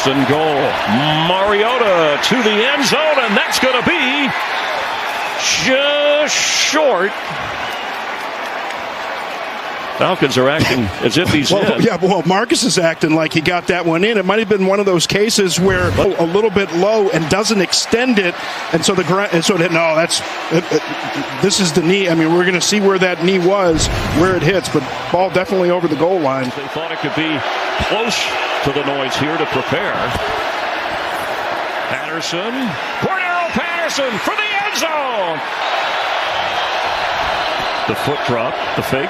First and goal. Mariota to the end zone, and that's going to be just short. Falcons are acting as if he's in. Yeah, well, Marcus is acting like he got that one in. It might have been one of those cases where a little bit low and doesn't extend it, and so this is the knee. I mean, we're going to see where that knee was, where it hits, but ball definitely over the goal line. They thought it could be close to the noise here to prepare. Patterson, Cordero Patterson for the end zone. The foot drop, the fake.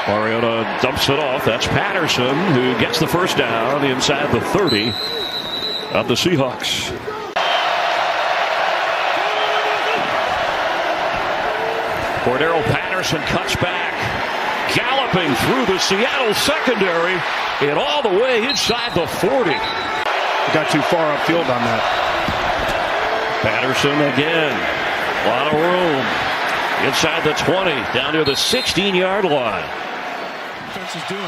Mariota dumps it off. That's Patterson who gets the first down inside the 30 of the Seahawks. Cordero Patterson cuts back, galloping through the Seattle secondary and all the way inside the 40. Got too far upfield on that. Patterson again. A lot of room. Inside the 20, down near the 16-yard line. Defense is doing.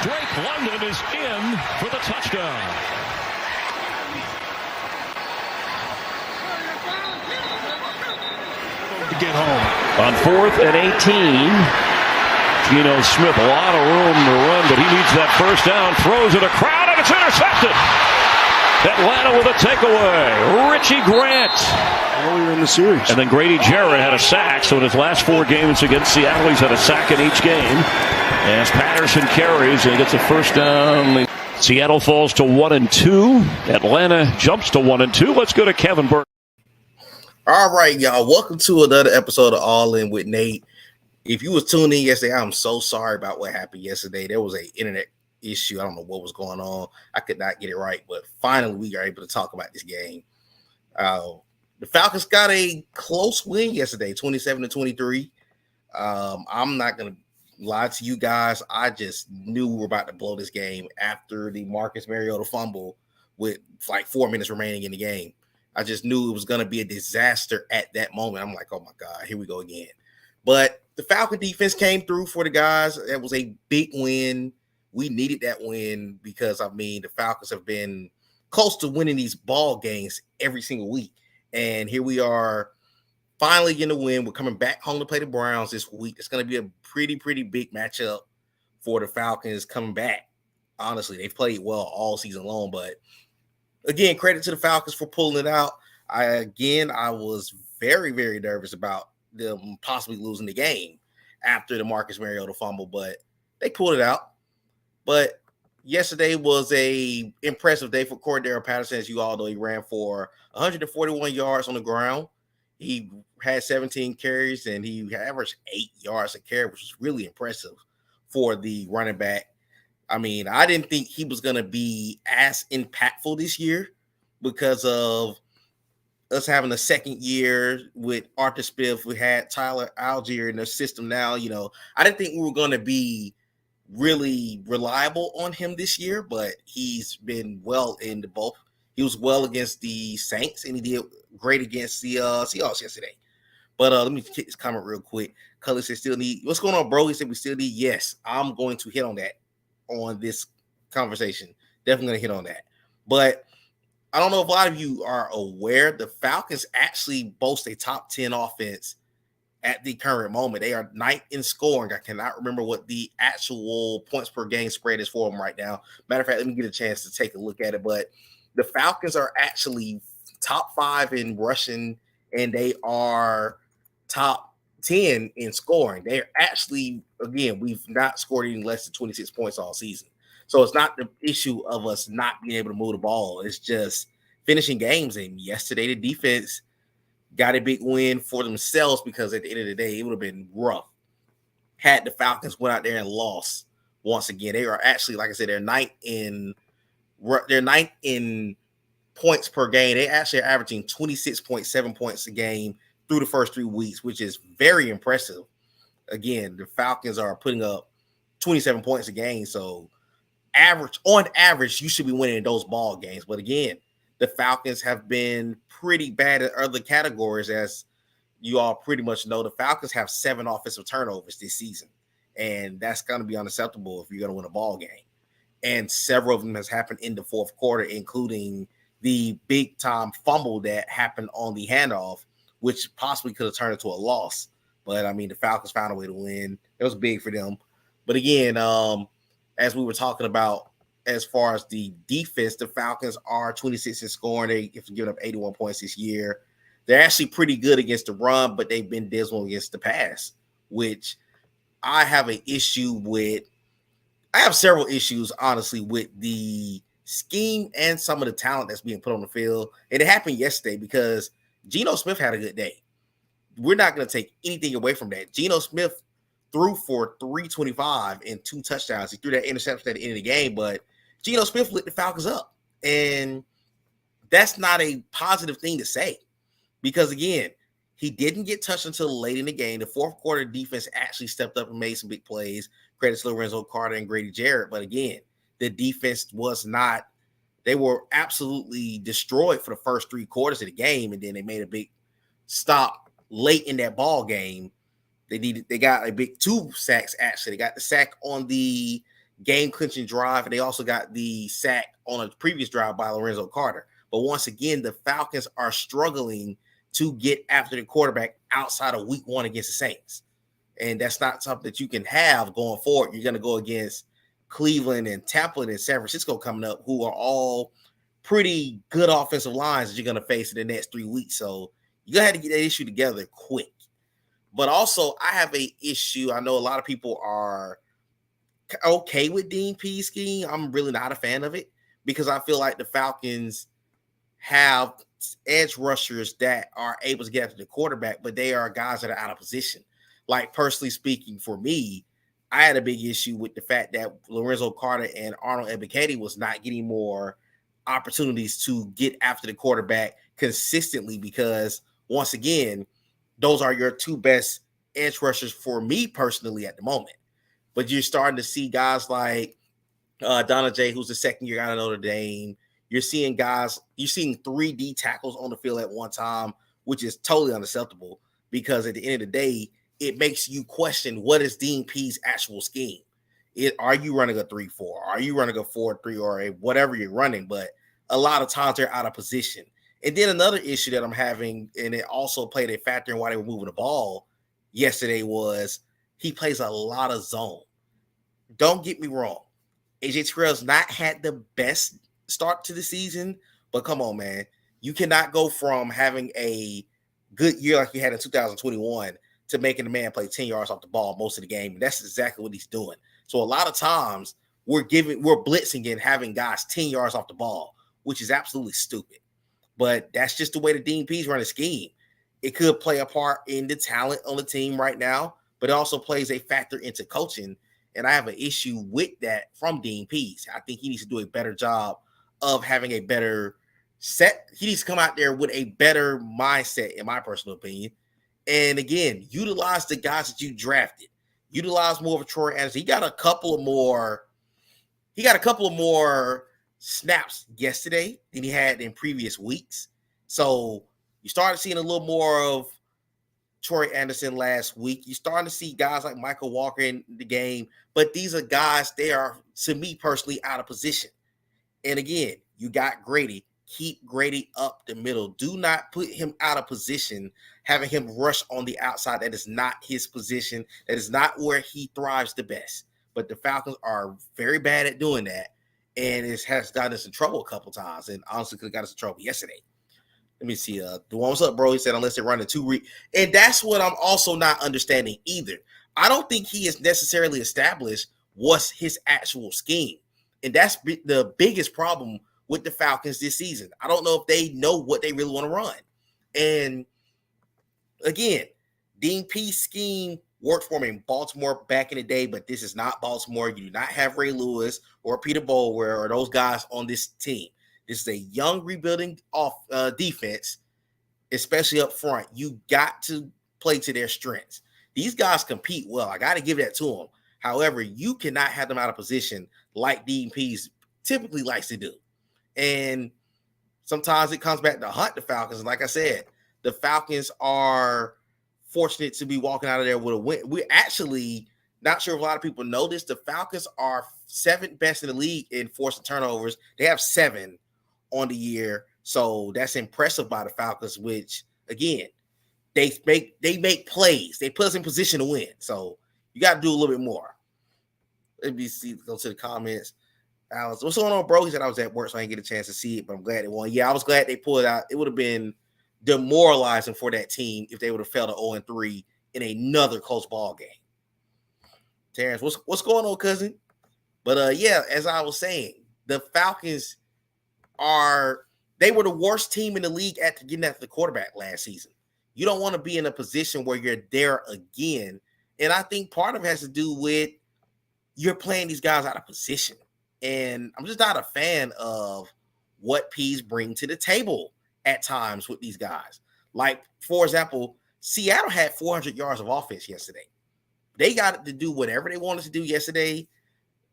Drake London is in for the touchdown. To get home. On 4th and 18, Geno Smith, a lot of room to run, but he needs that first down. Throws it a crowd, and it's intercepted. Atlanta with a takeaway. Richie Grant. Earlier in the series. And then Grady Jarrett had a sack, so in his last 4 games against Seattle, he's had a sack in each game. As Patterson carries and gets a first down. Seattle falls to 1-2. Atlanta jumps to 1-2. Let's go to Kevin Burke. All right, y'all. Welcome to another episode of All In with Nate. If you was tuning in yesterday, I'm so sorry about what happened yesterday. There was an internet issue. I don't know what was going on. I could not get it right, but finally we are able to talk about this game. The Falcons got a close win yesterday, 27-23. I'm not going to lie to you guys. I just knew we were about to blow this game after the Marcus Mariota fumble with like 4 minutes remaining in the game. I just knew it was going to be a disaster at that moment. I'm like, oh my God, here we go again. But the Falcon defense came through for the guys. That was a big win. We needed that win because, I mean, the Falcons have been close to winning these ball games every single week. And here we are finally getting a win. We're coming back home to play the Browns this week. It's going to be a pretty big matchup for the Falcons coming back. Honestly, they've played well all season long. But, again, credit to the Falcons for pulling it out. I was very nervous about them possibly losing the game after the Marcus Mariota fumble, but they pulled it out. But yesterday was a impressive day for Cordero Patterson. As you all know, he ran for 141 yards on the ground. He had 17 carries, and he averaged 8 yards a carry, which was really impressive for the running back. I mean, I didn't think he was going to be as impactful this year because of us having a second year with Arthur Smith. We had Tyler Algier in the system now. You know, I didn't think we were going to be really reliable on him this year, but he's been well in the both. He was well against the Saints, and he did great against the Seahawks yesterday. But let me hit this comment real quick. Cully said, still need, what's going on, bro? He said, we still need, yes, I'm going to hit on that on this conversation. Definitely going to hit on that. But I don't know if a lot of you are aware, the Falcons actually boast a top 10 offense at the current moment. They are 9th in scoring. I cannot remember what the actual points per game spread is for them right now. Matter of fact, let me get a chance to take a look at it. But the Falcons are actually top 5 in rushing, and they are top 10 in scoring. They're actually, again, we've not scored any less than 26 points all season. So it's not the issue of us not being able to move the ball. It's just finishing games. And yesterday, the defense got a big win for themselves because at the end of the day, it would have been rough had the Falcons went out there and lost once again. They are actually, like I said, they're ninth in points per game. They actually are averaging 26.7 points a game through the first 3 weeks, which is very impressive. Again, the Falcons are putting up 27 points a game. So on average, you should be winning those ball games. But again, the Falcons have been pretty bad at other categories as, you all pretty much know, the Falcons have 7 offensive turnovers this season, and that's going to be unacceptable if you're going to win a ball game. And several of them has happened in the fourth quarter, including the big-time fumble that happened on the handoff, which possibly could have turned into a loss. But, I mean, the Falcons found a way to win. It was big for them. But, again, as we were talking about, as far as the defense, the Falcons are 26 in scoring. They've given up 81 points this year. They're actually pretty good against the run, but they've been dismal against the pass, which I have an issue with. I have several issues, honestly, with the scheme and some of the talent that's being put on the field. And it happened yesterday because Geno Smith had a good day. We're not going to take anything away from that. Geno Smith threw for 325 and 2 touchdowns. He threw that interception at the end of the game, but Geno Smith lit the Falcons up. And that's not a positive thing to say because, again, he didn't get touched until late in the game. The fourth quarter defense actually stepped up and made some big plays. Credit to Lorenzo Carter and Grady Jarrett. But, again, the defense was not – they were absolutely destroyed for the first 3 quarters of the game, and then they made a big stop late in that ball game. They got a big 2 sacks, actually. They got the sack on the game-clinching drive, and they also got the sack on a previous drive by Lorenzo Carter. But once again, the Falcons are struggling to get after the quarterback outside of week 1 against the Saints. And that's not something that you can have going forward. You're going to go against Cleveland and Tampa and San Francisco coming up, who are all pretty good offensive lines that you're going to face in the next 3 weeks. So you're going to have to get that issue together quick. But also, I have an issue. I know a lot of people are okay with Dean Pease scheme. I'm really not a fan of it because I feel like the Falcons have edge rushers that are able to get after the quarterback, but they are guys that are out of position. Like, personally speaking, for me, I had a big issue with the fact that Lorenzo Carter and Arnold Ebiketie was not getting more opportunities to get after the quarterback consistently because, once again, those are your 2 best edge rushers for me personally at the moment. But you're starting to see guys like Donna J, who's the second-year out of Notre Dame. You're seeing 3D tackles on the field at one time, which is totally unacceptable because at the end of the day, it makes you question what is Dean Pease's actual scheme. Are you running a 3-4? Are you running a 4-3 or a whatever you're running? But a lot of times they're out of position. And then another issue that I'm having, and it also played a factor in why they were moving the ball yesterday, was he plays a lot of zone. Don't get me wrong. AJ Terrell's not had the best start to the season, but come on, man. You cannot go from having a good year like you had in 2021 to making the man play 10 yards off the ball most of the game. And that's exactly what he's doing. So a lot of times we're blitzing and having guys 10 yards off the ball, which is absolutely stupid. But that's just the way the Dean Pease run a scheme. It could play a part in the talent on the team right now, but it also plays a factor into coaching. And I have an issue with that from Dean Pease. I think he needs to do a better job of having a better set. He needs to come out there with a better mindset, in my personal opinion. And again, utilize the guys that you drafted. Utilize more of a Troy Anderson. He got a couple of more snaps yesterday than he had in previous weeks. So you started seeing a little more of Troy Anderson last week. You're starting to see guys like Michael Walker in the game, but these are guys, they are, to me personally, out of position. And again, you got Grady. Keep Grady up the middle. Do not put him out of position, having him rush on the outside. That is not his position. That is not where he thrives the best. But the Falcons are very bad at doing that, and it has gotten us in trouble a couple times, and honestly could have got us in trouble yesterday. Let me see. What's up, bro? He said, unless they're running 2 and that's what I'm also not understanding either. I don't think he has necessarily established what's his actual scheme. And that's the biggest problem with the Falcons this season. I don't know if they know what they really want to run. And again, Dean Pease's scheme worked for him in Baltimore back in the day, but this is not Baltimore. You do not have Ray Lewis or Peter Boulware or those guys on this team. This is a young rebuilding defense, especially up front. You got to play to their strengths. These guys compete well. I got to give that to them. However, you cannot have them out of position like Dean Pease typically likes to do. And sometimes it comes back to hunt the Falcons. And like I said, the Falcons are fortunate to be walking out of there with a win. We're actually not sure if a lot of people know this. The Falcons are 7th best in the league in forcing turnovers. They have 7 on the year. So that's impressive by the Falcons, which, again, they make plays. They put us in position to win. So you got to do a little bit more. Let me see. Go to the comments. Alex, what's going on, bro? He said I was at work, so I didn't get a chance to see it, but I'm glad they won. Yeah, I was glad they pulled it out. It would have been demoralizing for that team if they would have fell to 0-3 in another close ball game. Terrence, what's going on, cousin? But yeah, as I was saying, the Falcons they were the worst team in the league at getting after the quarterback last season. You don't want to be in a position where you're there again. And I think part of it has to do with you're playing these guys out of position. And I'm just not a fan of what P's bring to the table at times with these guys. Like, for example, Seattle had 400 yards of offense yesterday. They got to do whatever they wanted to do yesterday.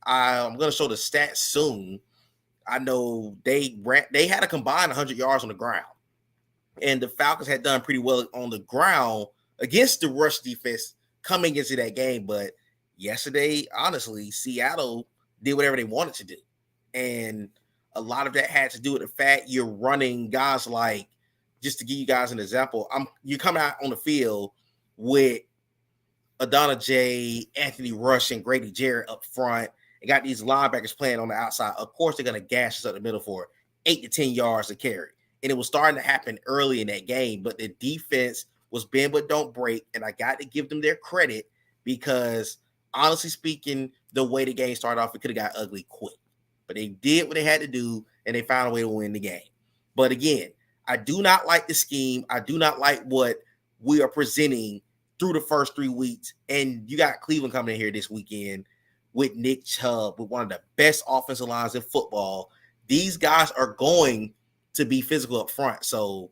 I'm going to show the stats soon. I know they had a combined 100 yards on the ground. And the Falcons had done pretty well on the ground against the rush defense coming into that game. But yesterday, honestly, Seattle did whatever they wanted to do. And a lot of that had to do with the fact you're running guys like, just to give you guys an example, you're coming out on the field with Adonai J, Anthony Rush, and Grady Jarrett up front, and got these linebackers playing on the outside. Of course, they're going to gash us up the middle for 8 to 10 yards to carry. And it was starting to happen early in that game, but the defense was bend but don't break, and I got to give them their credit because, honestly speaking, the way the game started off, it could have got ugly quick. But they did what they had to do, and they found a way to win the game. But again, I do not like the scheme. I do not like what we are presenting through the first 3 weeks. And you got Cleveland coming in here this weekend with Nick Chubb, with one of the best offensive lines in football. These guys are going to be physical up front. So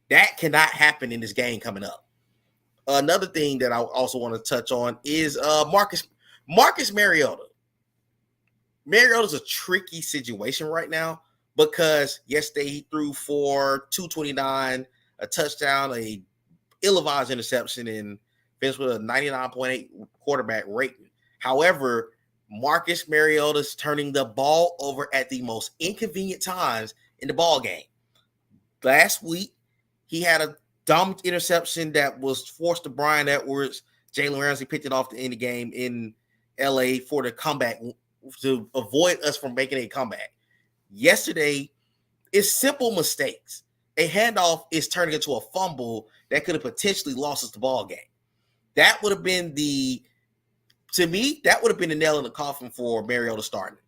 that cannot happen in this game coming up. Another thing that I also want to touch on is Marcus Mariota. Mariota's a tricky situation right now because yesterday he threw for 229, a touchdown, a ill-advised interception, and finished with a 99.8 quarterback rating. However, Marcus Mariota's turning the ball over at the most inconvenient times in the ball game. Last week, he had a dumb interception that was forced to Brian Edwards. Jalen Ramsey picked it off to end the game in LA for the comeback to avoid us from making a comeback. Yesterday, it's simple mistakes. A handoff is turning into a fumble that could have potentially lost us the ball game. That would have been to me, that would have been the nail in the coffin for Mariota starting.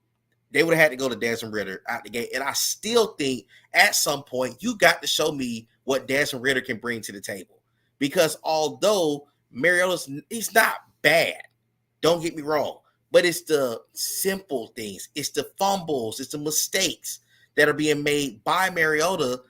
They would have had to go to Desmond Ridder out the gate. And I still think at some point you got to show me what Desmond Ridder can bring to the table. Because although he's not bad, don't get me wrong, but it's the simple things. It's the fumbles. It's the mistakes that are being made by Mariota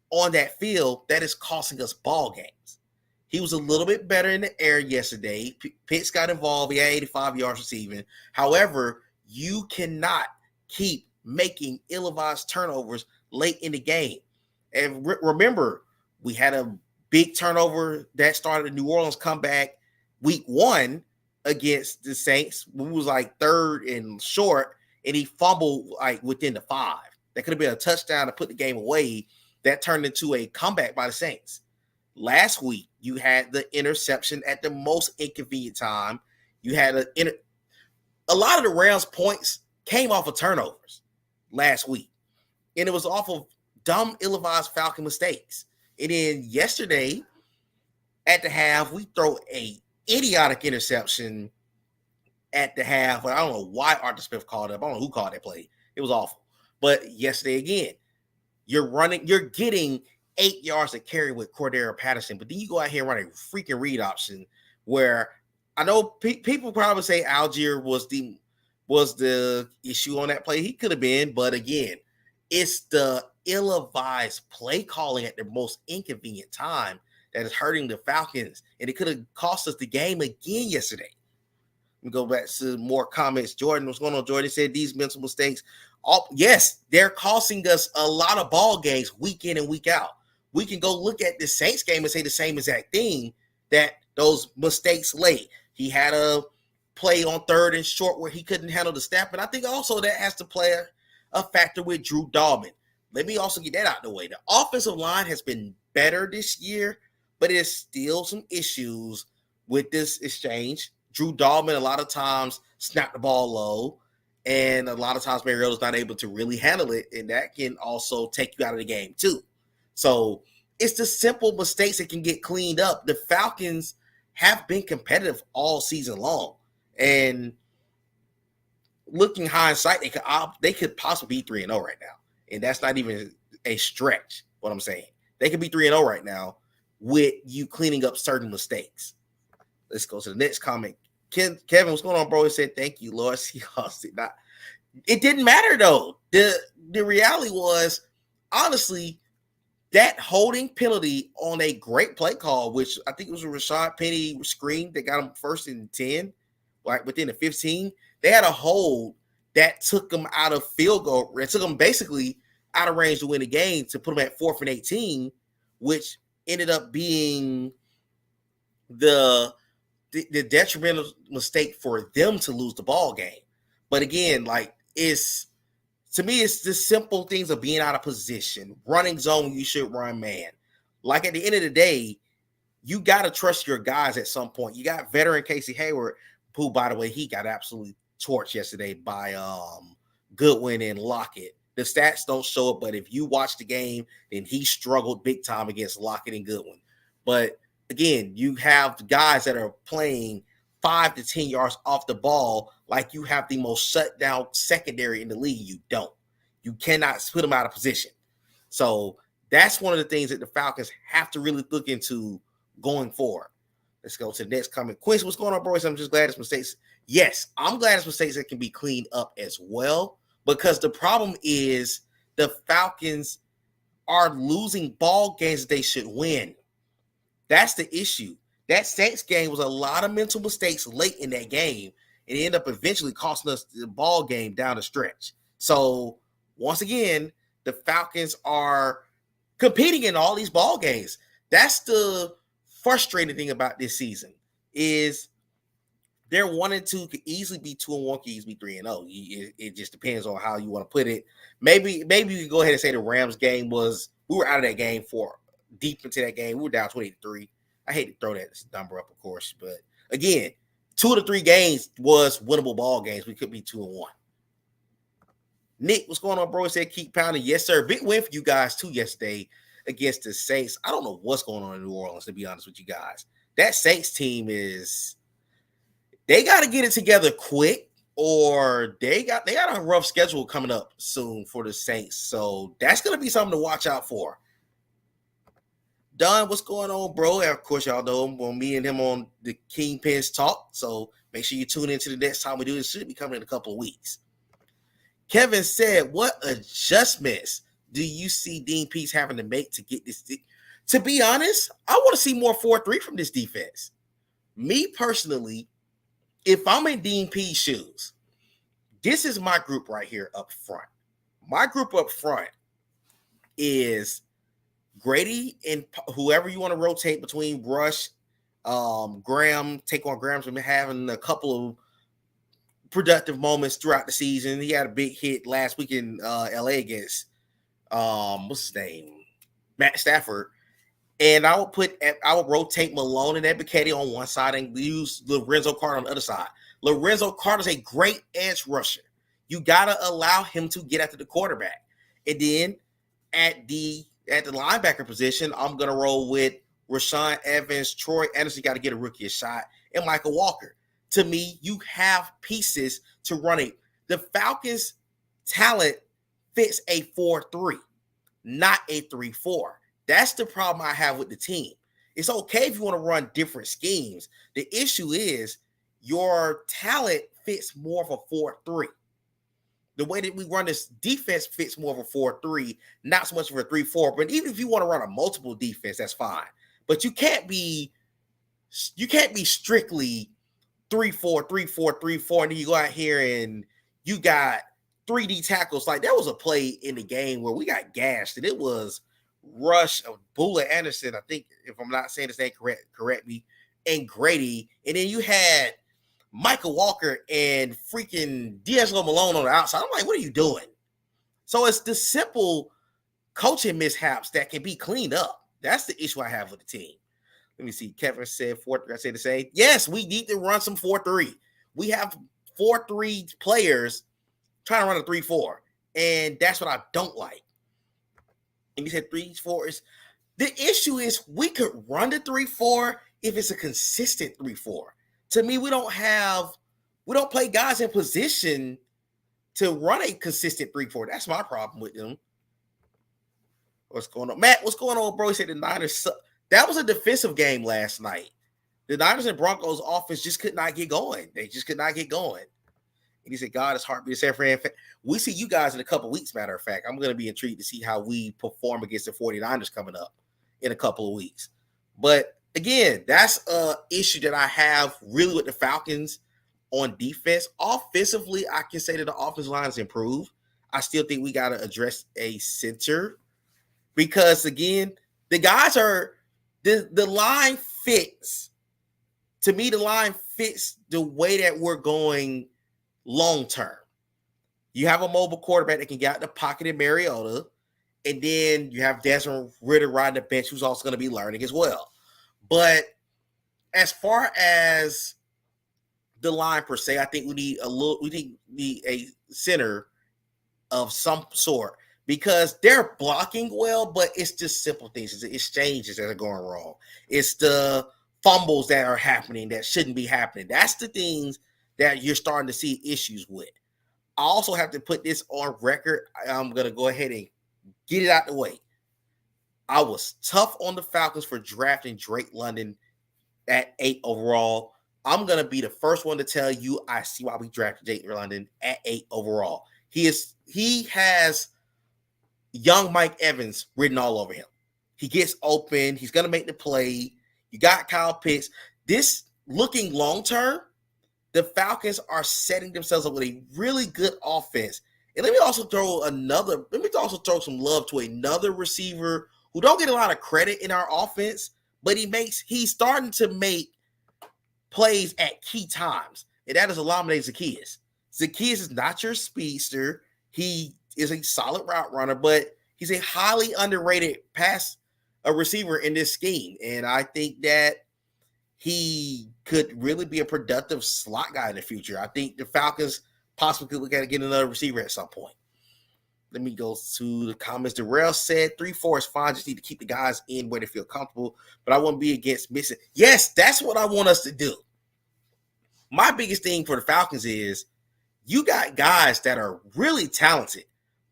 on that field that is costing us ball games. He was a little bit better in the air yesterday. Pitts got involved. He had 85 yards receiving. However, you cannot keep making ill-advised turnovers late in the game. And remember, we had a big turnover that started a New Orleans comeback week 1 against the Saints. We was like 3rd and short, and he fumbled like within the 5. That could have been a touchdown to put the game away. That turned into a comeback by the Saints. Last week, you had the interception at the most inconvenient time. You had a lot of the Rams' points came off of turnovers last week. And it was off of dumb, ill-advised Falcon mistakes. And then yesterday, at the half, we throw a idiotic interception at the half. But I don't know why Arthur Smith called it. I don't know who called that play. It was awful. But yesterday again, you're getting 8 yards to carry with Cordero Patterson, but then you go out here and run a freaking read option where I know people probably say Algier was the issue on that play. He could have been, but again, it's the ill-advised play calling at the most inconvenient time that is hurting the Falcons, and it could have cost us the game again yesterday. Let me go back to more comments. Jordan, what's going on, Jordan? He said these mental mistakes, yes, they're costing us a lot of ball games week in and week out. We can go look at the Saints game and say the same exact thing, those mistakes late. He had a play on 3rd and short where he couldn't handle the snap, and I think also that has to play a factor with Drew Dalman. Let me also get that out of the way. The offensive line has been better this year, but there's still some issues with this exchange. Drew Dalman a lot of times snapped the ball low, and a lot of times Mariota's not able to really handle it, and that can also take you out of the game too. So it's the simple mistakes that can get cleaned up. The Falcons have been competitive all season long, and looking hindsight, they could possibly be 3-0 right now, and that's not even a stretch. What I'm saying, they could be 3-0 right now with you cleaning up certain mistakes. Let's go to the next comment. Kevin, what's going on, bro? He said, "Thank you, Lord." Seahawks did not. It didn't matter though. The reality was, honestly, that holding penalty on a great play call, which I think it was a Rashad Penny screen that got him 1st and 10, like within the 15. They had a hold that took them out of field goal. It took them basically out of range to win the game to put them at 4th and 18, which ended up being the detrimental mistake for them to lose the ball game. But again, like to me, it's the simple things of being out of position, running zone, you should run man. Like at the end of the day, you got to trust your guys at some point. You got veteran Casey Hayward, who, by the way, he got absolutely torched yesterday by Goodwin and Lockett. The stats don't show it, but if you watch the game, then he struggled big time against Lockett and Goodwin. But again, you have guys that are playing 5 to 10 yards off the ball like you have the most shut down secondary in the league. You don't. You cannot put them out of position. So that's one of the things that the Falcons have to really look into going forward. Let's go to the next comment. Quincy, what's going on, bro? I'm just glad it's mistakes. Yes, I'm glad it's mistakes that can be cleaned up as well, because the problem is the Falcons are losing ball games they should win. That's the issue. That Saints game was a lot of mental mistakes late in that game, and it ended up eventually costing us the ball game down the stretch. So once again, the Falcons are competing in all these ball games. That's the frustrating thing about this season is they're 1-2, could easily be 2-1, could easily be 3-0. It just depends on how you want to put it. Maybe you can go ahead and say the Rams game we were out of that game for deep into that game. We were down 20-3. I hate to throw that number up, of course, but again, 2 to 3 games was winnable ball games. We could be 2-1. Nick, what's going on, bro? He said, keep pounding. Yes, sir. Big win for you guys, too, yesterday against the Saints. I don't know what's going on in New Orleans, to be honest with you guys. That Saints team they got to get it together quick, or they got a rough schedule coming up soon for the Saints. So that's going to be something to watch out for. Don, what's going on, bro? And of course, y'all know me and him on the Kingpins Talk. So make sure you tune into the next time we do this. It should be coming in a couple of weeks. Kevin said, what adjustments do you see Dean Pease having to make to get this? To be honest, I want to see more 4-3 from this defense. Me personally, if I'm in Dean Pease shoes, this is my group right here up front. My group up front is Grady and whoever you want to rotate between Rush, Graham. Taquan Graham's been having a couple of productive moments throughout the season. He had a big hit last week in LA against what's his name? Matt Stafford. And I would rotate Malone and Ebiketie on one side and use Lorenzo Carter on the other side. Lorenzo Carter's a great edge rusher. You gotta allow him to get after the quarterback. And then at the linebacker position, I'm gonna roll with Rashaan Evans, Troy Anderson, got to get a rookie a shot, and Michael Walker. To me, you have pieces to run it. The Falcons' talent fits a 4-3, not a 3-4. That's the problem I have with the team. It's okay if you want to run different schemes. The issue is your talent fits more of a 4-3. The way that we run this defense fits more of a 4-3, not so much of a 3-4. But even if you want to run a multiple defense, that's fine. But you can't be strictly 3-4, 3-4, 3-4, and then you go out here and you got 3D tackles. Like, there was a play in the game where we got gashed, and it was Rush of Bula Anderson. I think, if I'm not saying his name correct me. and Grady, and then you had Michael Walker and freaking D'Angelo Malone on the outside. I'm like, what are you doing? So it's the simple coaching mishaps that can be cleaned up. That's the issue I have with the team. Let me see. Kevin said 4-3. I said the same. Yes, we need to run some 4-3. We have 4-3 players trying to run a 3-4, and that's what I don't like. And you said 3-4 is the issue. Is we could run the 3-4 if it's a consistent 3-4. To me, we don't play guys in position to run a consistent 3-4. That's my problem with them. What's going on, Matt? What's going on, bro? He said the Niners. That was a defensive game last night. The Niners and Broncos offense just could not get going. They just could not get going. And he said, God, it's hard to be a San Fran fan. We see you guys in a couple of weeks, matter of fact. I'm going to be intrigued to see how we perform against the 49ers coming up in a couple of weeks. But again, that's an issue that I have really with the Falcons on defense. Offensively, I can say that the offensive line has improved. I still think we got to address a center because, again, the guys are the line fits. To me, the line fits the way that we're going long term. You have a mobile quarterback that can get out the pocket in Mariota, and then you have Desmond Ridder riding the bench, who's also going to be learning as well. But as far as the line per se, I think we need a center of some sort because they're blocking well, but it's just simple things. It's the exchanges that are going wrong. It's the fumbles that are happening that shouldn't be happening. That's the things that you're starting to see issues with. I also have to put this on record. I'm going to go ahead and get it out the way. I was tough on the Falcons for drafting Drake London at 8 overall. I'm going to be the first one to tell you I see why we drafted Drake London at 8 overall. He has young Mike Evans written all over him. He gets open. He's going to make the play. You got Kyle Pitts. This looking long-term, the Falcons are setting themselves up with a really good offense. And let me also throw some love to another receiver who don't get a lot of credit in our offense, but he's starting to make plays at key times. And that is Olamide Zaccheaus. Zaccheaus is not your speedster. He is a solid route runner, but he's a highly underrated receiver in this scheme. And I think that he could really be a productive slot guy in the future. I think the Falcons possibly could look at getting another receiver at some point. Let me go to the comments. Darrell said 3-4 is fine. Just need to keep the guys in where they feel comfortable. But I won't be against missing. Yes, that's what I want us to do. My biggest thing for the Falcons is you got guys that are really talented.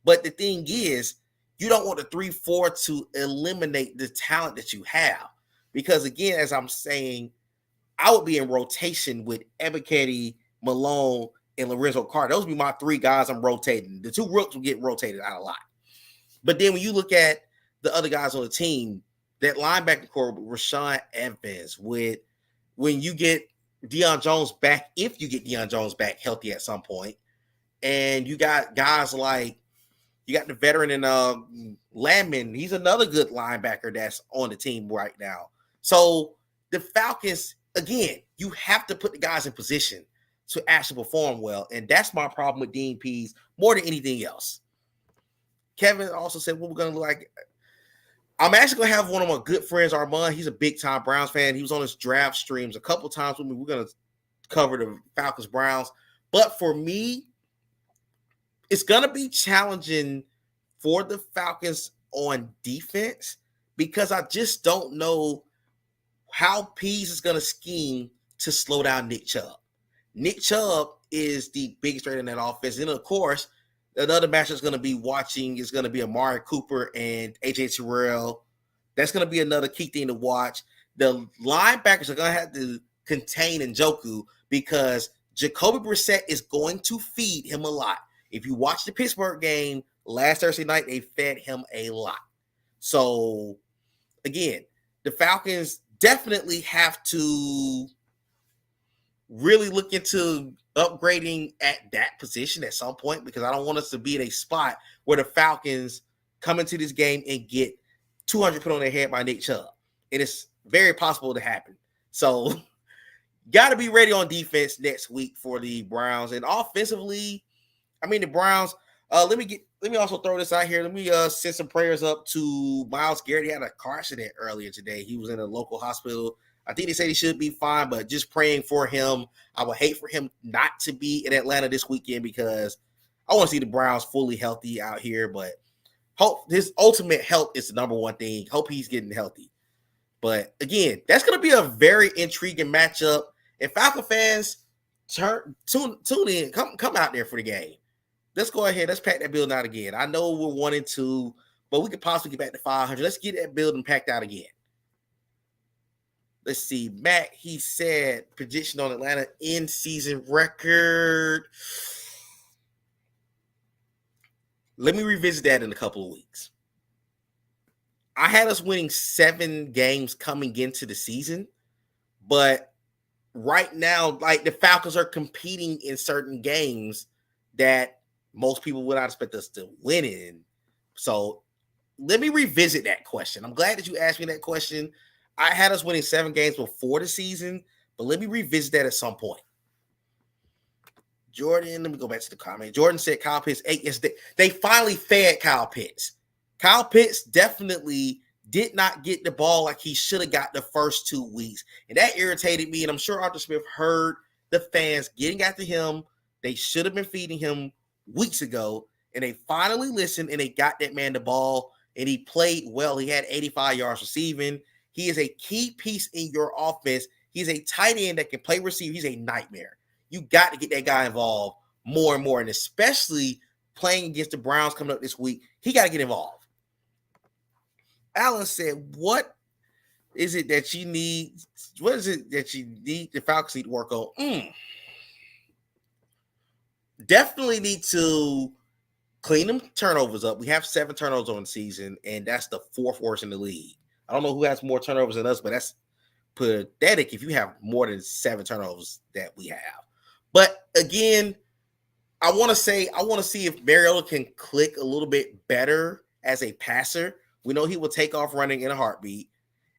But the thing is, you don't want the 3-4 to eliminate the talent that you have. Because, again, as I'm saying, I would be in rotation with Ebiketie, Malone, and Lorenzo Carter. Those would be my 3 guys I'm rotating. The 2 rooks will get rotated out a lot. But then when you look at the other guys on the team, that linebacker core with Rashaan Evans, when you get Deion Jones back, if you get Deion Jones back healthy at some point, and you got guys like, you got the veteran in Landman. He's another good linebacker that's on the team right now. So the Falcons, again, you have to put the guys in position to actually perform well. And that's my problem with Dean Pease more than anything else. Kevin also said, what we're going to look like. I'm actually going to have one of my good friends, Armand. He's a big-time Browns fan. He was on his draft streams a couple times with me. We're going to cover the Falcons-Browns. But for me, it's going to be challenging for the Falcons on defense because I just don't know how Pease is going to scheme to slow down Nick Chubb. Nick Chubb is the biggest threat in that offense. And, of course, another match that's going to be watching is going to be Amari Cooper and A.J. Terrell. That's going to be another key thing to watch. The linebackers are going to have to contain Njoku because Jacoby Brissett is going to feed him a lot. If you watch the Pittsburgh game last Thursday night, they fed him a lot. So, again, the Falcons definitely have to really look into upgrading at that position at some point because I don't want us to be in a spot where the Falcons come into this game and get 200 put on their head by Nick Chubb. And it's very possible to happen. So got to be ready on defense next week for the Browns. And offensively, I mean, the Browns, let me also throw this out here. Let me send some prayers up to Myles Garrett. He had a car accident earlier today. He was in a local hospital. I think they said he should be fine, but just praying for him. I would hate for him not to be in Atlanta this weekend because I want to see the Browns fully healthy out here, but hope his ultimate health is the number one thing. Hope he's getting healthy. But again, that's going to be a very intriguing matchup. And Falcon fans, tune in, come out there for the game. Let's go ahead. Let's pack that building out again. I know we're 1-2, but we could possibly get back to 500. Let's get that building packed out again. Let's see. Matt, he said prediction on Atlanta in-season record. Let me revisit that in a couple of weeks. I had us winning 7 games coming into the season, but right now, like the Falcons are competing in certain games that most people would not expect us to win in. So let me revisit that question. I'm glad that you asked me that question. I had us winning 7 games before the season, but let me revisit that at some point. Jordan, let me go back to the comment. Jordan said Kyle Pitts 8 yesterday. They finally fed Kyle Pitts. Kyle Pitts definitely did not get the ball like he should have got the first 2 weeks. And that irritated me. And I'm sure Arthur Smith heard the fans getting after him. They should have been feeding him weeks ago. And they finally listened and they got that man the ball. And he played well. He had 85 yards receiving. He is a key piece in your offense. He's a tight end that can play receiver. He's a nightmare. You got to get that guy involved more and more. And especially playing against the Browns coming up this week, he got to get involved. Alan said, what is it that you need? What is it that you need the Falcons need to work on? Definitely need to clean them turnovers up. We have 7 turnovers on the season, and that's the 4th worst in the league. I don't know who has more turnovers than us, but that's pathetic if you have more than 7 turnovers that we have. But again, I want to see if Mariota can click a little bit better as a passer. We know he will take off running in a heartbeat.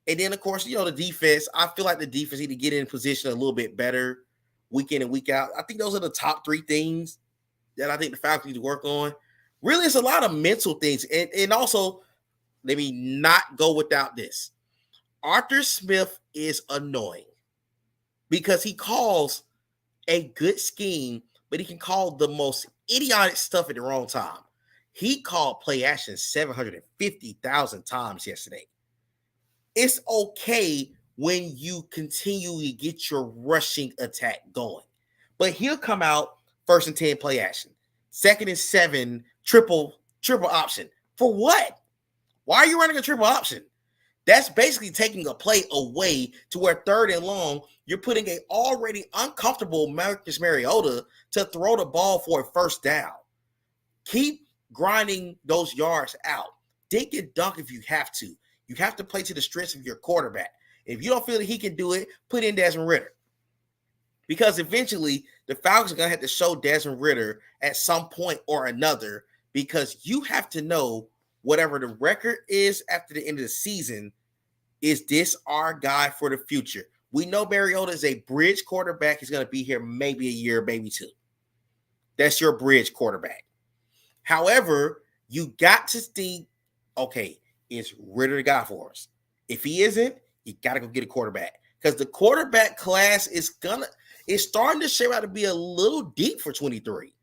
And then, of course, the defense, I feel like the defense need to get in position a little bit better week in and week out. I think those are the top 3 things that I think the Falcons need to work on. Really, it's a lot of mental things. And also, let me not go without this. Arthur Smith is annoying because he calls a good scheme, but he can call the most idiotic stuff at the wrong time. He called play action 750,000 times yesterday. It's okay when you continually get your rushing attack going, but he'll come out 1st and 10 play action, 2nd and 7 triple option. For what? Why are you running a triple option? That's basically taking a play away to where 3rd and long, you're putting a already uncomfortable Marcus Mariota to throw the ball for a 1st down. Keep grinding those yards out. Dink and dunk if you have to. You have to play to the strengths of your quarterback. If you don't feel that he can do it, put in Desmond Ridder. Because eventually, the Falcons are going to have to show Desmond Ridder at some point or another, because you have to know whatever the record is after the end of the season, is this our guy for the future? We know Mariota is a bridge quarterback. He's going to be here maybe a year, maybe 2. That's your bridge quarterback. However, you got to think, okay, is Ridder the guy for us? If he isn't, you got to go get a quarterback, because the quarterback class is starting to shape out to be a little deep for 23.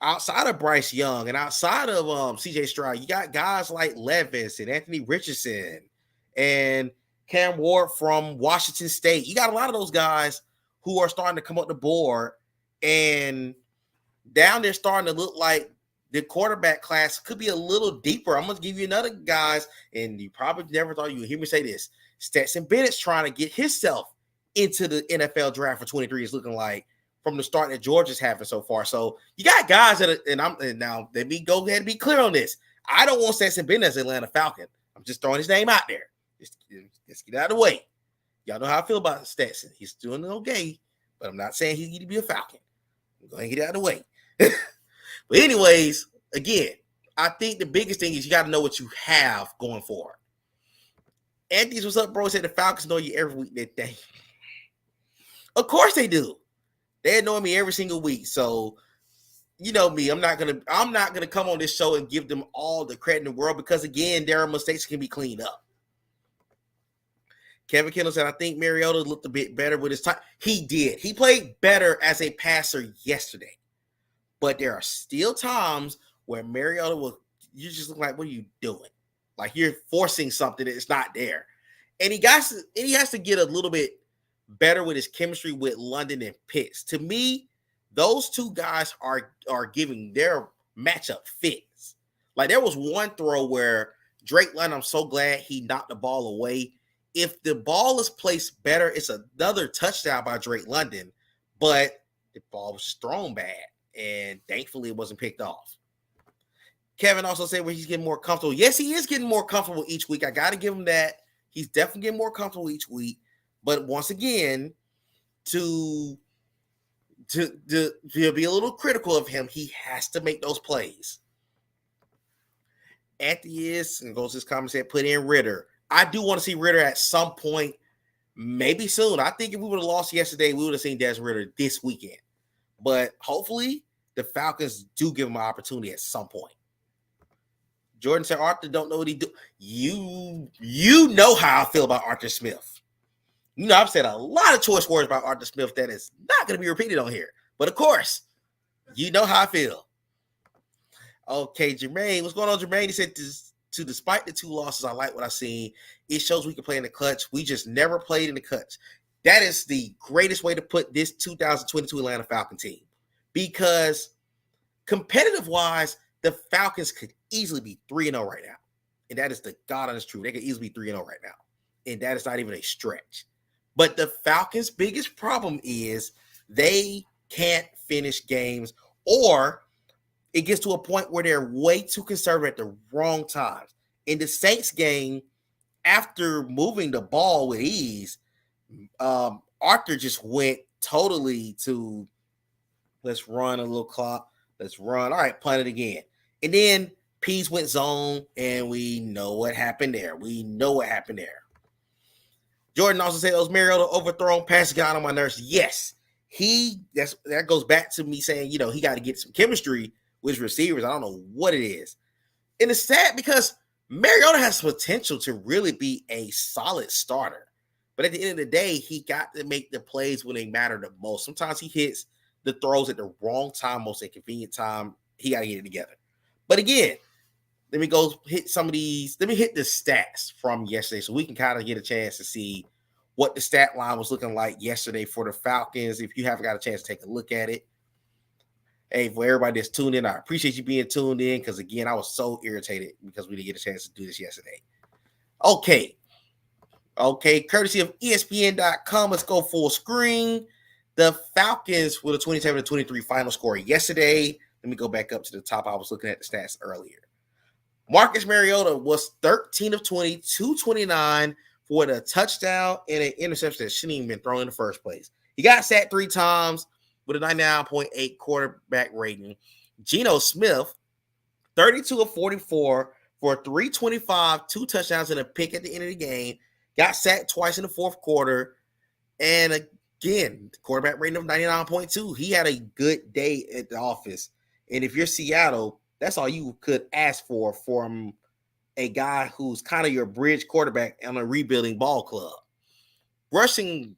Outside of Bryce Young and outside of CJ Stroud, you got guys like Levis and Anthony Richardson and Cam Ward from Washington State. You got a lot of those guys who are starting to come up the board, and down there starting to look like the quarterback class could be a little deeper. I'm going to give you another guys, and you probably never thought you would hear me say this. Stetson Bennett's trying to get himself into the NFL draft for 23. Is looking like from the start that Georgia's having so far. So you got guys that are, and now let me go ahead and be clear on this. I don't want Stetson Bennett as Atlanta Falcon. I'm just throwing his name out there. Let's get out of the way. Y'all know how I feel about Stetson. He's doing okay, but I'm not saying he need to be a Falcon. I'm going to get out of the way. But anyways, again, I think the biggest thing is you got to know what you have going forward. Anthony's, what's up, bro? Said the Falcons know you every week. That thing. Of course they do. They annoy me every single week. So, you know me, I'm not gonna come on this show and give them all the credit in the world because again, their mistakes can be cleaned up. Kevin Kendall said, I think Mariota looked a bit better with his time. He did. He played better as a passer yesterday. But there are still times where Mariota you just look like, what are you doing? Like you're forcing something that's not there. And he has to get a little bit better with his chemistry with London and Pitts. To me, those two guys are giving their matchup fits. Like there was one throw where Drake London, I'm so glad he knocked the ball away. If the ball is placed better, it's another touchdown by Drake London, but the ball was just thrown bad, and thankfully it wasn't picked off. Kevin also said where he's getting more comfortable. Yes, he is getting more comfortable each week. I got to give him that. He's definitely getting more comfortable each week. But once again, to be a little critical of him, he has to make those plays. Atheist, and goes his comment, said, put in Ritter. I do want to see Ritter at some point, maybe soon. I think if we would have lost yesterday, we would have seen Des Ritter this weekend. But hopefully, the Falcons do give him an opportunity at some point. Jordan said, Arthur don't know what he do. You know how I feel about Arthur Smith. You know, I've said a lot of choice words about Arthur Smith that is not going to be repeated on here. But of course, you know how I feel. Okay, Jermaine, what's going on, Jermaine? He said, despite the two losses, I like what I've seen. It shows we can play in the clutch. We just never played in the clutch. That is the greatest way to put this 2022 Atlanta Falcon team. Because competitive-wise, the Falcons could easily be 3-0 right now. And that is the God honest truth. They could easily be 3-0 right now. And that is not even a stretch. But the Falcons' biggest problem is they can't finish games, or it gets to a point where they're way too conservative at the wrong times. In the Saints game, after moving the ball with ease, Arthur just went totally to, let's run a little clock. Let's run. All right, punt it again. And then Pease went zone, and we know what happened there. Jordan also said those Mariota overthrown passes got on my nerves. Yes, that goes back to me saying, you know, he got to get some chemistry with receivers. I don't know what it is. And it's sad because Mariota has potential to really be a solid starter. But at the end of the day, he got to make the plays when they matter the most. Sometimes he hits the throws at the wrong time, most inconvenient time. He got to get it together. But again, let me go hit some of these. Let me hit the stats from yesterday so we can kind of get a chance to see what the stat line was looking like yesterday for the Falcons. If you haven't got a chance to take a look at it. Hey, for everybody that's tuned in, I appreciate you being tuned in because, again, I was so irritated because we didn't get a chance to do this yesterday. Okay, courtesy of ESPN.com, let's go full screen. The Falcons with a 27-23 final score yesterday. Let me go back up to the top. I was looking at the stats earlier. Marcus Mariota was 13 of 20, 229 for a touchdown and an interception that shouldn't even been thrown in the first place. He got sacked 3 times with a 99.8 quarterback rating. Geno Smith, 32 of 44 for 325, 2 touchdowns and a pick at the end of the game. Got sacked twice in the fourth quarter. And again, quarterback rating of 99.2. He had a good day at the office. And if you're Seattle, that's all you could ask for from a guy who's kind of your bridge quarterback on a rebuilding ball club. Rushing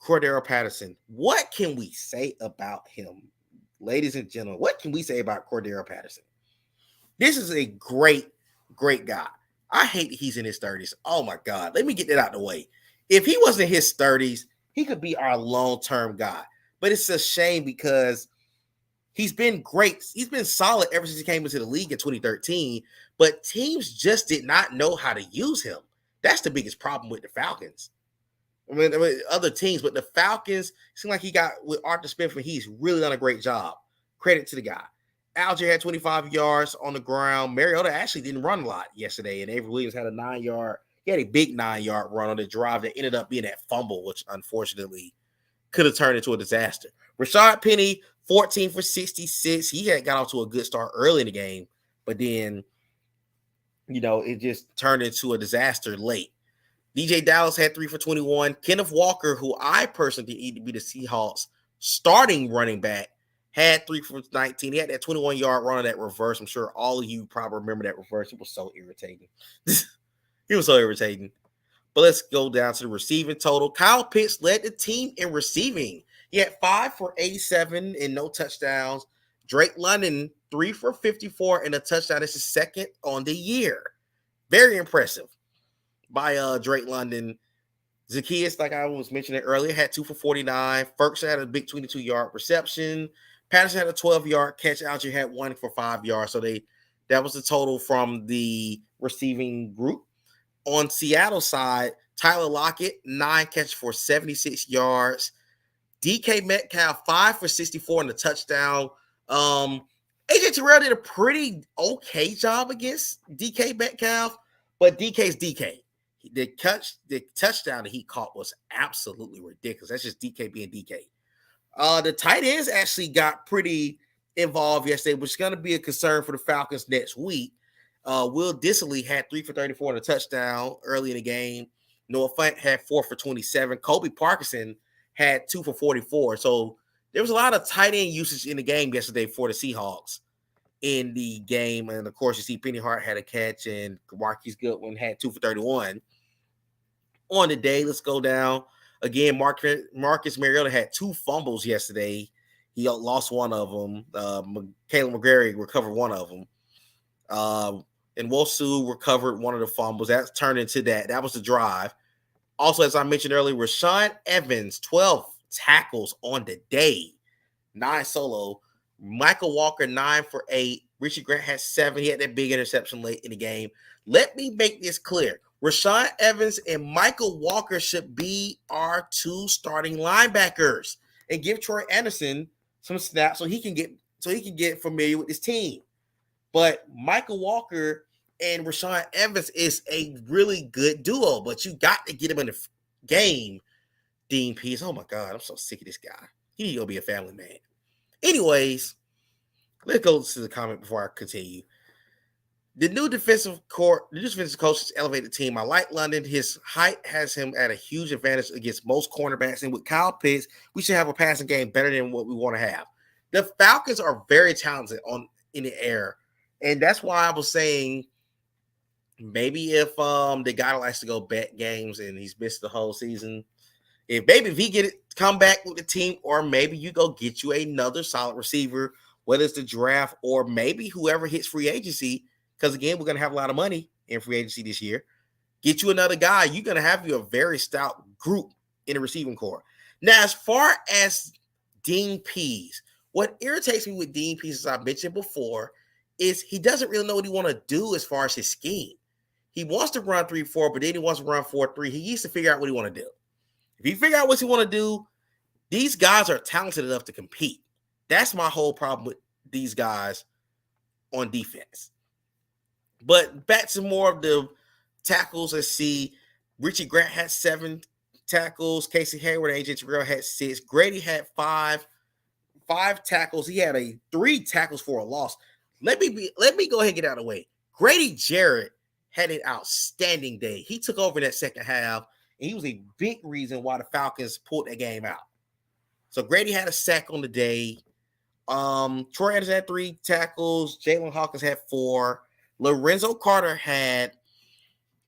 Cordero Patterson. What can we say about him, ladies and gentlemen? What can we say about Cordero Patterson? This is a great, great guy. I hate that he's in his 30s. Oh, my God. Let me get that out of the way. If he wasn't in his 30s, he could be our long-term guy. But it's a shame because he's been great. He's been solid ever since he came into the league in 2013, but teams just did not know how to use him. That's the biggest problem with the Falcons. I mean other teams, but the Falcons seem like he got with Arthur Smith, and he's really done a great job. Credit to the guy. Algier had 25 yards on the ground. Mariota actually didn't run a lot yesterday, and Avery Williams had a 9-yard. He had a big 9-yard run on the drive that ended up being that fumble, which unfortunately could have turned into a disaster. Rashad Penny, 14 for 66. He had got off to a good start early in the game, but then, it just turned into a disaster late. DJ Dallas had 3 for 21. Kenneth Walker, who I personally think to be the Seahawks starting running back, had 3 for 19. He had that 21-yard run on that reverse. I'm sure all of you probably remember that reverse. It was so irritating. He was so irritating. But let's go down to the receiving total. Kyle Pitts led the team in receiving. He had 5 for 87 and no touchdowns. Drake London, 3 for 54 and a touchdown. This is second on the year. Very impressive by Drake London. Zacchaeus, like I was mentioning earlier, had 2 for 49. Ferguson had a big 22-yard reception. Patterson had a 12-yard catch. Algier had 1 for 5 yards. So that was the total from the receiving group. On Seattle side, Tyler Lockett, 9 catches for 76 yards. DK Metcalf, 5 for 64 and a touchdown. AJ Terrell did a pretty okay job against DK Metcalf, but DK's DK. The touchdown that he caught was absolutely ridiculous. That's just DK being DK. The tight ends actually got pretty involved yesterday, which is going to be a concern for the Falcons next week. Will Dissly had 3 for 34 and a touchdown early in the game. Noah Fant had 4 for 27. Kobe Parkinson had 2 for 44. So there was a lot of tight end usage in the game yesterday for the Seahawks in the game. And, of course, you see Penny Hart had a catch and Marquise Goodwin had 2 for 31. On the day, let's go down. Again, Marcus Mariota had 2 fumbles yesterday. He lost one of them. Caleb McGarry recovered one of them. And Wosu recovered one of the fumbles. That turned into that. That was the drive. Also, as I mentioned earlier, Rashaan Evans, 12 tackles on the day. 9 solo. Michael Walker, 9 for 8. Richie Grant had 7. He had that big interception late in the game. Let me make this clear. Rashaan Evans and Michael Walker should be our 2 starting linebackers and give Troy Anderson some snaps so he can get familiar with this team. But Michael Walker and Rashaan Evans is a really good duo, but you got to get him in the game, Dean Pease. Oh, my God, I'm so sick of this guy. He need to go be a family man. Anyways, let's go to the comment before I continue. The new defensive coach has elevated the team. I like London. His height has him at a huge advantage against most cornerbacks. And with Kyle Pitts, we should have a passing game better than what we want to have. The Falcons are very talented in the air. And that's why I was saying maybe if the guy likes to go bet games and he's missed the whole season, if he come back with the team, or maybe you go get you another solid receiver, whether it's the draft or maybe whoever hits free agency, because again, we're going to have a lot of money in free agency this year. Get you another guy. You're going to have a very stout group in the receiving corps. Now, as far as Dean Pease, what irritates me with Dean Pease, as I mentioned before, is he doesn't really know what he want to do as far as his scheme. He wants to run 3-4, but then he wants to run 4-3. He needs to figure out what he want to do. If he figure out what he want to do, these guys are talented enough to compete. That's my whole problem with these guys on defense. But back to more of the tackles. Let's see. Richie Grant had 7 tackles. Casey Hayward and AJ Terrell had 6. Grady had 5 tackles. He had 3 tackles for a loss. Let me go ahead and get out of the way. Grady Jarrett had an outstanding day. He took over in that second half, and he was a big reason why the Falcons pulled that game out. So Grady had a sack on the day. Troy Anderson had 3 tackles. Jalen Hawkins had 4. Lorenzo Carter had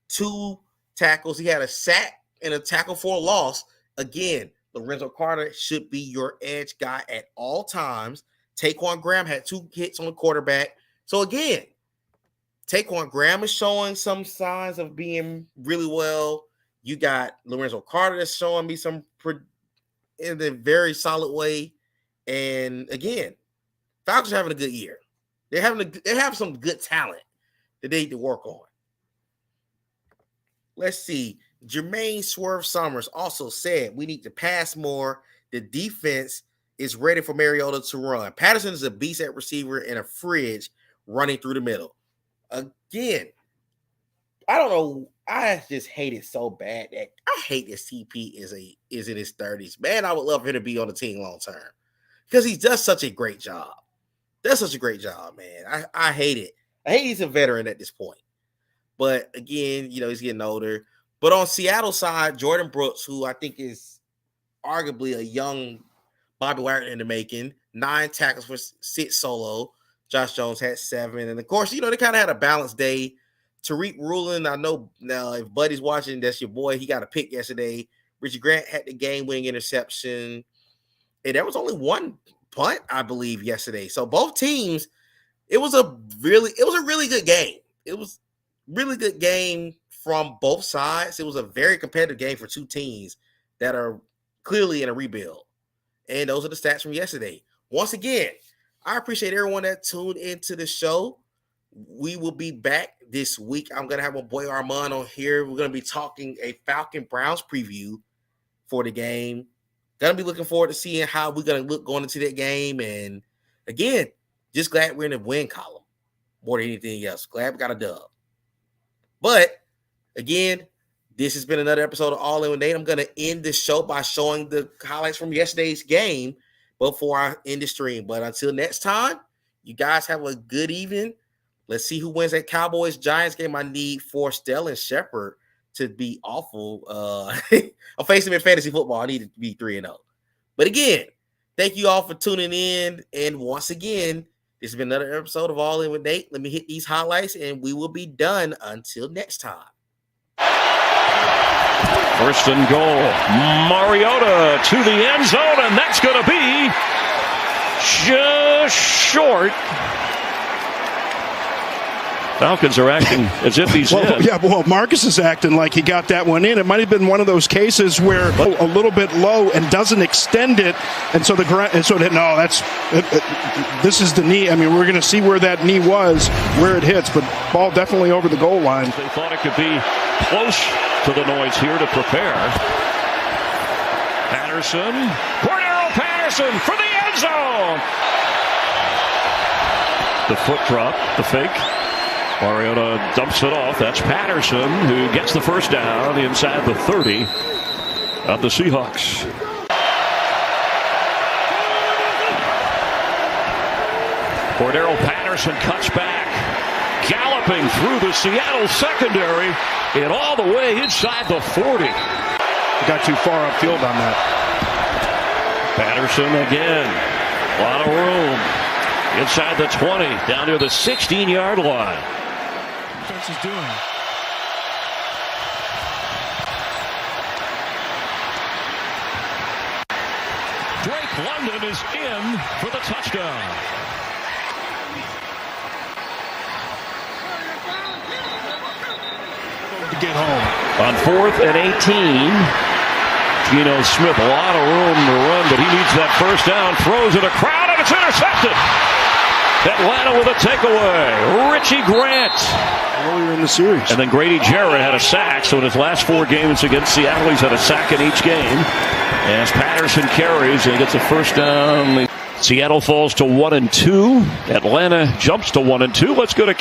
2 tackles. He had a sack and a tackle for a loss. Again, Lorenzo Carter should be your edge guy at all times. Taquan Graham had 2 hits on the quarterback. So again, Taquan Graham is showing some signs of being really well. You got Lorenzo Carter that's showing me some in a very solid way. And again, Falcons are having a good year. They have some good talent that they need to work on. Let's see. Jermaine Swerve Summers also said we need to pass more. The defense is ready for Mariota to run. Patterson is a beast at receiver and a fridge running through the middle. Again, I don't know. I just hate it so bad that I hate that CP is in his 30s. Man, I would love for him to be on the team long term because he does such a great job. That's such a great job, man. I hate it. I hate he's a veteran at this point. But again, he's getting older. But on Seattle side, Jordan Brooks, who I think is arguably a young Bobby Wagner in the making, 9 tackles for 6 solo. Josh Jones had 7. And, of course, they kind of had a balanced day. Tariq Rulin, I know now if Buddy's watching, that's your boy. He got a pick yesterday. Richie Grant had the game-winning interception. And there was only 1 punt, I believe, yesterday. So both teams, it was a really good game. It was really good game from both sides. It was a very competitive game for 2 teams that are clearly in a rebuild. And those are the stats from yesterday. Once again, I appreciate everyone that tuned into the show. We will be back this week. I'm going to have my boy Armand on here. We're going to be talking a Falcon-Browns preview for the game. Going to be looking forward to seeing how we're going to look going into that game. And, again, just glad we're in the win column more than anything else. Glad we got a dub. But, again, this has been another episode of All In with Nate. I'm going to end the show by showing the highlights from yesterday's game before I end the stream. But until next time, you guys have a good evening. Let's see who wins that Cowboys-Giants game. I need Forstell and Shepard to be awful. I'm facing him in fantasy football. I need to be 3-0. But again, thank you all for tuning in. And once again, this has been another episode of All In with Nate. Let me hit these highlights, and we will be done until next time. First and goal. Mariota to the end zone, and that's going to be just short. Falcons are acting as if he's in. Yeah, well, Marcus is acting like he got that one in. It might have been one of those cases where a little bit low and doesn't extend it, and so this is the knee. I mean, we're going to see where that knee was, where it hits, but ball definitely over the goal line. They thought it could be close to the noise here to prepare. Patterson, Cordero Patterson for the end zone. The foot drop, the fake. Mariota dumps it off. That's Patterson who gets the first down inside the 30 of the Seahawks. Cordero Patterson cuts back, galloping through the Seattle secondary and all the way inside the 40. Got too far upfield on that. Patterson again. A lot of room. Inside the 20, down near the 16-yard line. Is doing. Drake London is in for the touchdown. To get home. On 4th and 18, Geno Smith, a lot of room to run, but he needs that first down. Throws it a crowd, and it's intercepted. Atlanta with a takeaway. Richie Grant. Earlier in the series. And then Grady Jarrett had a sack. So in his last 4 games against Seattle, he's had a sack in each game. As Patterson carries and gets a first down. Seattle falls to 1-2. Atlanta jumps to 1-2. Let's go to